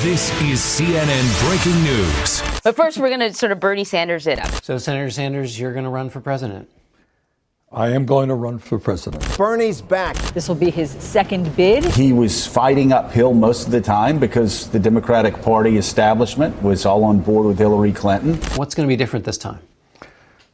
This is CNN Breaking News. But first, we're going to sort of Bernie Sanders it up. So, Senator Sanders, you're going to run for president. I am going to run for president. Bernie's back. This will be his second bid. He was fighting uphill most of the time because the Democratic Party establishment was all on board with Hillary Clinton. What's going to be different this time?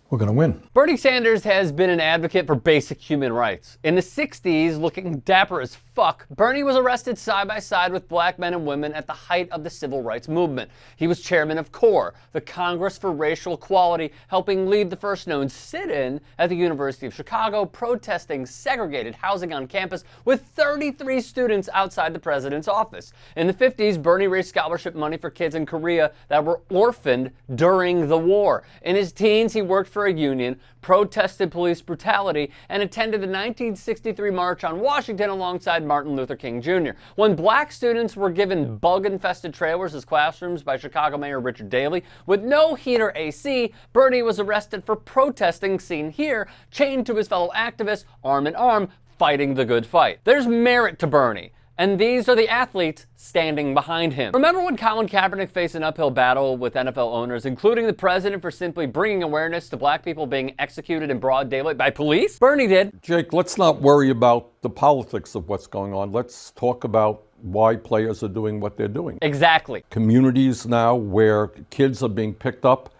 We're going to win. Bernie Sanders has been an advocate for basic human rights. In the 60s, looking dapper as fuck, Bernie was arrested side by side with black men and women at the height of the civil rights movement. He was chairman of CORE, the Congress for Racial Equality, helping lead the first known sit-in at the University of Chicago, protesting segregated housing on campus with 33 students outside the president's office. In the 50s, Bernie raised scholarship money for kids in Korea that were orphaned during the war. In his teens, he worked for a union, protested police brutality, and attended the 1963 March on Washington alongside Martin Luther King Jr. When black students were given bug-infested trailers as classrooms by Chicago Mayor Richard Daley, with no heat or AC, Bernie was arrested for protesting, seen here, chained to his fellow activists, arm in arm, fighting the good fight. There's merit to Bernie. And these are the athletes standing behind him. Remember when Colin Kaepernick faced an uphill battle with NFL owners, including the president, for simply bringing awareness to black people being executed in broad daylight by police? Bernie did. Jake, let's not worry about the politics of what's going on. Let's talk about why players are doing what they're doing. Exactly. Communities now where kids are being picked up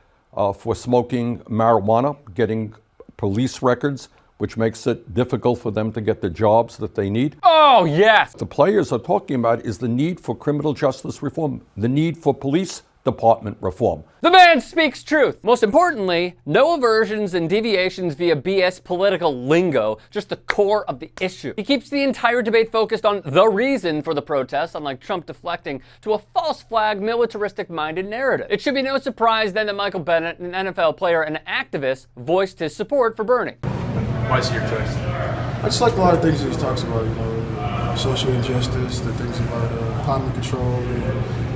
for smoking marijuana, getting police records, which makes it difficult for them to get the jobs that they need. Oh, yes! The players are talking about is the need for criminal justice reform, the need for police department reform. The man speaks truth. Most importantly, no aversions and deviations via BS political lingo, just the core of the issue. He keeps the entire debate focused on the reason for the protests, unlike Trump deflecting to a false flag, militaristic-minded narrative. It should be no surprise then that Michael Bennett, an NFL player and activist, voiced his support for Bernie. Why is it your choice? I just like a lot of things that he talks about, social injustice, the things about climate control.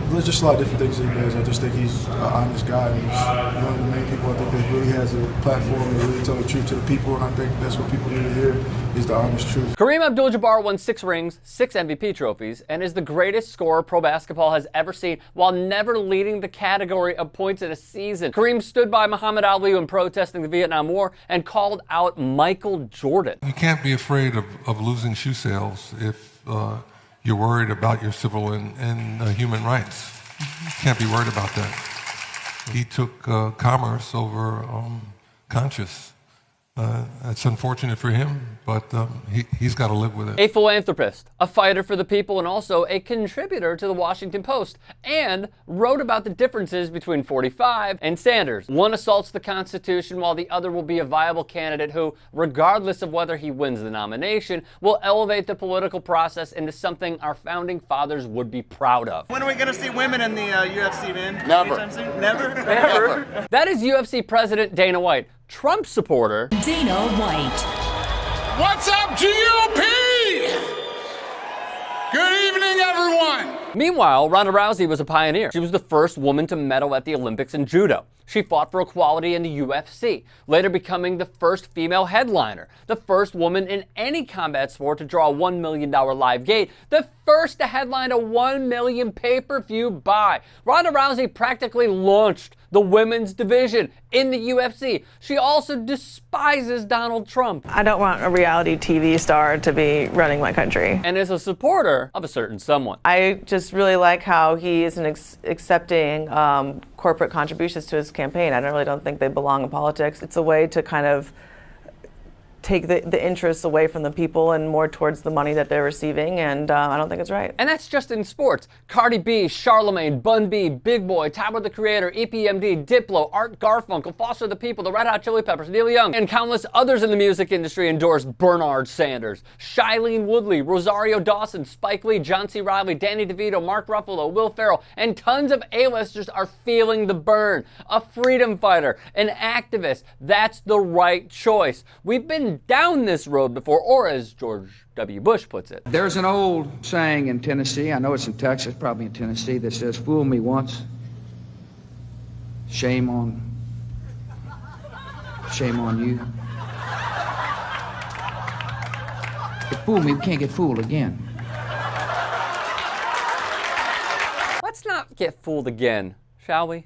There's just a lot of different things that he does. I just think he's an honest guy. And he's one of the main people I think that really has a platform to really tell the truth to the people, and I think that's what people need to hear is the honest truth. Kareem Abdul-Jabbar won 6 rings, 6 MVP trophies, and is the greatest scorer pro basketball has ever seen while never leading the category of points in a season. Kareem stood by Muhammad Ali when protesting the Vietnam War and called out Michael Jordan. You can't be afraid of losing shoe sales if you're worried about your civil and human rights. You can't be worried about that. He took commerce over conscience. It's unfortunate for him, but he's got to live with it. A philanthropist, a fighter for the people, and also a contributor to the Washington Post, and wrote about the differences between 45 and Sanders. One assaults the Constitution while the other will be a viable candidate who, regardless of whether he wins the nomination, will elevate the political process into something our founding fathers would be proud of. When are we going to see women in the UFC, man? Never. Never? Never. That is UFC President Dana White. Trump supporter Dana White. What's up, GOP? Good evening, everyone. Meanwhile, Ronda Rousey was a pioneer. She was the first woman to medal at the Olympics in judo. She fought for equality in the UFC, later becoming the first female headliner, the first woman in any combat sport to draw a $1 million live gate, the first to headline a $1 million pay-per-view buy. Ronda Rousey practically launched the women's division in the UFC. She also despises Donald Trump. I don't want a reality TV star to be running my country. And is a supporter of a certain someone. I just really like how he isn't accepting corporate contributions to his campaign. I don't think they belong in politics. It's a way to kind of take the interests away from the people and more towards the money that they're receiving, and I don't think it's right. And that's just in sports. Cardi B, Charlamagne, Bun B, Big Boy, Tyler the Creator, EPMD, Diplo, Art Garfunkel, Foster the People, the Red Hot Chili Peppers, Neil Young, and countless others in the music industry endorse Bernard Sanders. Shailene Woodley, Rosario Dawson, Spike Lee, John C. Reilly, Danny DeVito, Mark Ruffalo, Will Ferrell, and tons of A-listers are feeling the burn. A freedom fighter, an activist. That's the right choice. We've been down this road before, or as George W. Bush puts it. There's an old saying in Tennessee, I know it's in Texas, probably in Tennessee, that says, fool me once, shame on you. If fool me, we can't get fooled again. Let's let's not get fooled again, shall we?